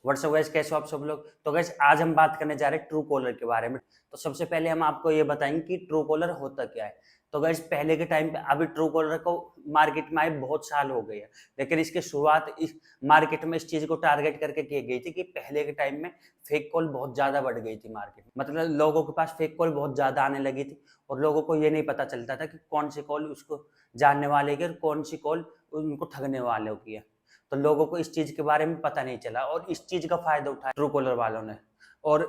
WhatsApp guys, कैसे हो आप सब लोग। तो गाइस आज हम बात करने जा रहे हैं ट्रू कॉलर के बारे में। तो सबसे पहले हम आपको ये बताएंगे कि ट्रू कॉलर होता क्या है। तो गाइस पहले के टाइम पे अभी ट्रू कॉलर को मार्केट में आए बहुत साल हो गए हैं, लेकिन इसकी शुरुआत इस मार्केट में इस चीज को टारगेट करके की गई थी कि पहले के टाइम में फेक कॉल बहुत ज्यादा बढ़ गई थी मार्केट में। मतलब लोगों के पास फेक कॉल बहुत ज्यादा आने लगी थी और लोगों को ये नहीं पता चलता था कि कौन सी कॉल उसको जानने वाले की और कौन सी कॉल उनको ठगने वालों की है। तो लोगों को इस चीज के बारे में पता नहीं चला और इस चीज का फायदा उठाया ट्रू कॉलर वालों ने। और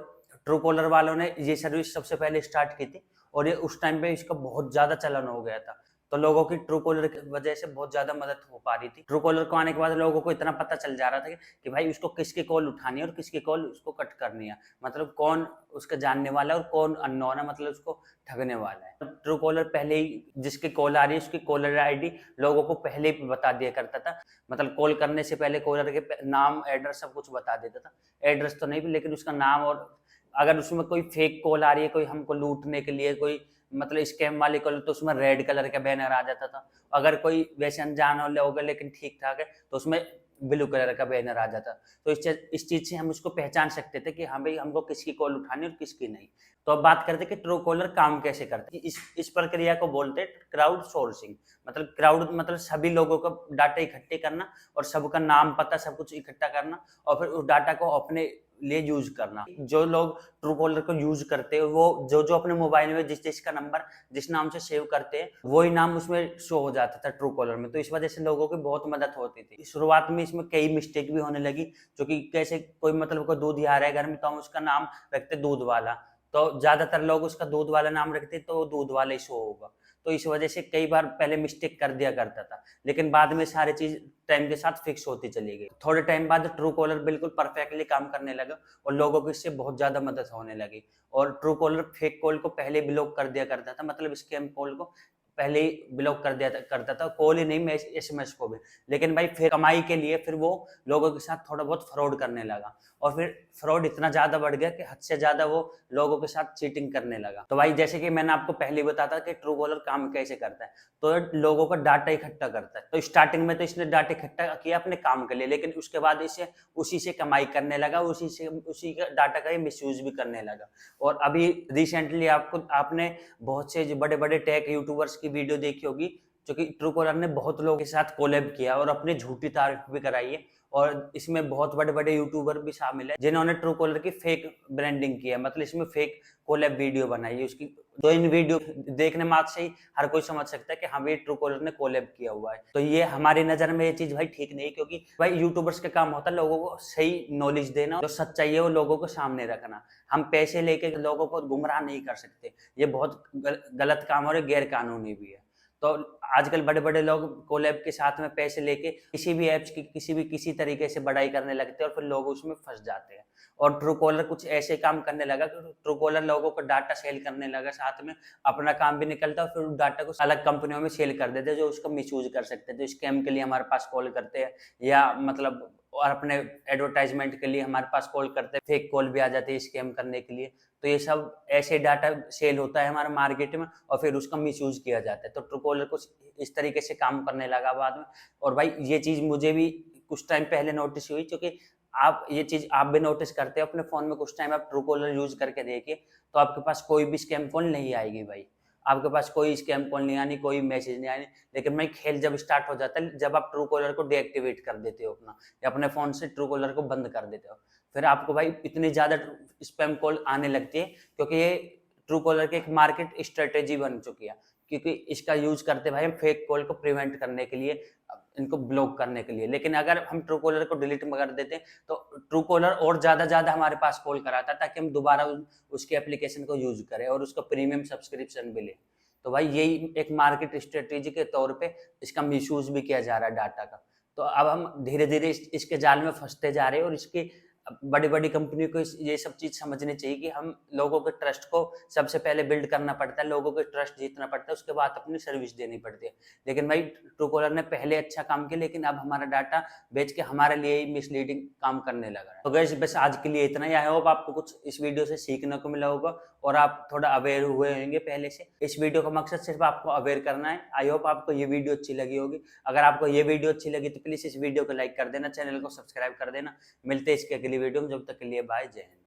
ट्रू कॉलर वालों ने ये सर्विस सबसे पहले स्टार्ट की थी और ये उस टाइम पे इसका बहुत ज्यादा चलन हो गया था। तो लोगों की ट्रू कॉलर की वजह से बहुत ज्यादा मदद हो पा रही थी। ट्रू कॉलर को आने के बाद लोगों को इतना पता चल जा रहा था कि भाई उसको किसकी कॉल उठानी है और किसकी कॉल उसको कट करनी है। मतलब कौन उसका जानने वाला है और कौन अननोन है, मतलब उसको ठगने वाला है। ट्रू कॉलर पहले ही जिसकी कॉल आ रही है उसकी कॉलर आईडी लोगों को पहले ही बता दिया करता था। मतलब कॉल करने से पहले कॉलर के नाम एड्रेस सब कुछ बता देता था। एड्रेस तो नहीं भी, लेकिन उसका नाम। और अगर उसमें कोई फेक कॉल आ रही है, कोई हमको लूटने के लिए, कोई मतलब स्कैम वाली कॉल, तो उसमें रेड कलर का बैनर आ जाता था। अगर कोई वैसे अनजान वाले होगा लेकिन ठीक ठाक है तो उसमें ब्लू कलर का बैनर आ जाता। तो इस चीज से हम उसको पहचान सकते थे कि हाँ भाई हमको किसकी कॉल उठानी और किसकी नहीं। तो अब बात करते कि ट्रू कॉलर काम कैसे करते हैं। इस प्रक्रिया को बोलते हैं क्राउड सोर्सिंग। मतलब क्राउड मतलब सभी लोगों का डाटा इकट्ठे करना और सबका नाम पता सब कुछ इकट्ठा करना और फिर उस डाटा को अपने लिए यूज करना। जो लोग ट्रू कॉलर को यूज करते हैं वो जो जो अपने मोबाइल में जिस जिसका नंबर जिस नाम से सेव करते हैं वही नाम उसमें शो हो जाता था ट्रू कॉलर में। तो इस वजह से लोगों की बहुत मदद होती थी। शुरुआत में इसमें कई मिस्टेक भी होने लगी, जो कि कैसे कोई मतलब को दूध आ रहा है घर में तो हम उसका नाम रखते दूध वाला। तो ज्यादातर लोग उसका दूध वाला नाम रखते तो दूध वाला ही शो होगा। तो इस वजह से कई बार पहले मिस्टेक कर दिया करता था, लेकिन बाद में सारी चीज टाइम के साथ फिक्स होती चली गई। थोड़े टाइम बाद ट्रू कॉलर बिल्कुल परफेक्टली काम करने लगा और लोगों को इससे बहुत ज्यादा मदद होने लगी। और ट्रू कॉलर फेक कॉल को पहले ब्लॉक कर दिया करता था, मतलब स्कैम कॉल को पहले ही ब्लॉक कर दिया करता था, कॉल ही नहीं एसएमएस को भी। लेकिन भाई फिर कमाई के लिए फिर वो लोगों के साथ थोड़ा बहुत फ्रॉड करने लगा और फिर फ्रॉड इतना ज्यादा बढ़ गया कि हद से ज्यादा वो लोगों के साथ चीटिंग करने लगा। तो भाई जैसे कि मैंने आपको पहले बताया था कि ट्रू कॉलर काम कैसे करता है, तो लोगों का डाटा इकट्ठा करता है। तो स्टार्टिंग में तो इसने डाटा इकट्ठा किया अपने काम के लिए, लेकिन उसके बाद इसे उसी से कमाई करने लगा, उसी का डाटा का मिसयूज भी करने लगा। और अभी रिसेंटली आपने बहुत से बड़े बड़े टेक यूट्यूबर्स की वीडियो देखी होगी, जो कि ट्रू कॉलर ने बहुत लोगों के साथ कोलैब किया और अपनी झूठी तारीफ भी कराई है। और इसमें बहुत बड़े बड़े यूट्यूबर भी शामिल है जिन्होंने ट्रू कॉलर की फेक ब्रांडिंग की है, मतलब इसमें फेक कोलैब वीडियो बनाई है उसकी। तो इन वीडियो देखने मात्र से ही हर कोई समझ सकता है कि हाँ भाई ट्रू कॉलर ने कोलैब किया हुआ है। तो ये हमारी नजर में ये चीज भाई ठीक नहीं, क्योंकि भाई यूट्यूबर्स का काम होता है लोगों को सही नॉलेज देना, जो सच्चाई है वो लोगों को सामने रखना। हम पैसे लेके लोगों को गुमराह नहीं कर सकते, ये बहुत गलत काम और गैर कानूनी भी है। तो आजकल बड़े बड़े लोग कोलैब के साथ में पैसे लेके किसी भी ऐप्स की किसी तरीके से बढ़ाई करने लगते हैं और फिर लोग उसमें फंस जाते हैं। और ट्रू कॉलर कुछ ऐसे काम करने लगा कि ट्रू कॉलर लोगों को डाटा सेल करने लगा, साथ में अपना काम भी निकलता है, फिर डाटा को अलग कंपनियों में सेल कर देते हैं जो उसका मिसयूज कर सकते हैं, जो स्कैम के लिए हमारे पास कॉल करते हैं या मतलब और अपने एडवर्टाइजमेंट के लिए हमारे पास कॉल करते हैं। फेक कॉल भी आ जाती है स्कैम करने के लिए। तो ये सब ऐसे डाटा सेल होता है हमारे मार्केट में और फिर उसका मिसयूज किया जाता है। तो ट्रू कॉलर कुछ इस तरीके से काम करने लगा बाद में। और भाई ये चीज मुझे भी कुछ टाइम पहले नोटिस हुई, क्योंकि आप ये चीज आप भी नोटिस करते हो अपने फोन में। कुछ टाइम आप ट्रू कॉलर यूज करके देखिए तो आपके पास कोई भी स्कैम कॉल नहीं आएगी भाई। आपके पास कोई स्कैम कॉल नहीं आनी, कोई मैसेज नहीं आनी। लेकिन भाई खेल जब स्टार्ट हो जाता है जब आप ट्रू कॉलर को डीएक्टिवेट कर देते हो अपना, या अपने फोन से ट्रू कॉलर को बंद कर देते हो, फिर आपको भाई इतनी ज्यादा स्पैम कॉल आने लगती है, क्योंकि ये ट्रू कॉलर की एक मार्केट स्ट्रेटेजी बन चुकी है। क्योंकि इसका यूज करते भाई हम फेक कॉल को प्रिवेंट करने के लिए, इनको ब्लॉक करने के लिए। लेकिन अगर हम ट्रू कॉलर को डिलीट कर देते तो ट्रू कॉलर और ज्यादा हमारे पास कॉल कराता ताकि हम दोबारा उसके एप्लीकेशन को यूज करें और उसका प्रीमियम सब्सक्रिप्शन भी ले। तो भाई यही एक मार्केट स्ट्रेटेजी के तौर पे इसका मिसयूज भी किया जा रहा है डाटा का। तो अब हम धीरे धीरे इसके जाल में फंसते जा रहे हैं। और इसके बड़ी बड़ी कंपनी को ये सब चीज समझनी चाहिए कि हम लोगों के ट्रस्ट को सबसे पहले बिल्ड करना पड़ता है, लोगों के ट्रस्ट जीतना पड़ता है, उसके बाद अपनी सर्विस देनी पड़ती है। लेकिन भाई ट्रू कॉलर ने पहले अच्छा काम किया, लेकिन अब हमारा डाटा बेच के हमारे लिए ही मिसलीडिंग काम करने लगा है। तो गाइस बस आज के लिए इतना ही। आई होप आपको कुछ इस वीडियो से सीखने को मिला होगा और आप थोड़ा अवेयर हुए होंगे पहले से। इस वीडियो का मकसद सिर्फ आपको अवेयर करना है। आई होप आपको ये वीडियो अच्छी लगी होगी। अगर आपको ये वीडियो अच्छी लगी तो प्लीज इस वीडियो को लाइक कर देना, चैनल को सब्सक्राइब कर देना। मिलते हैं इसके अगली अगली वीडियो में, जब तक के लिए बाय, जय हिंद।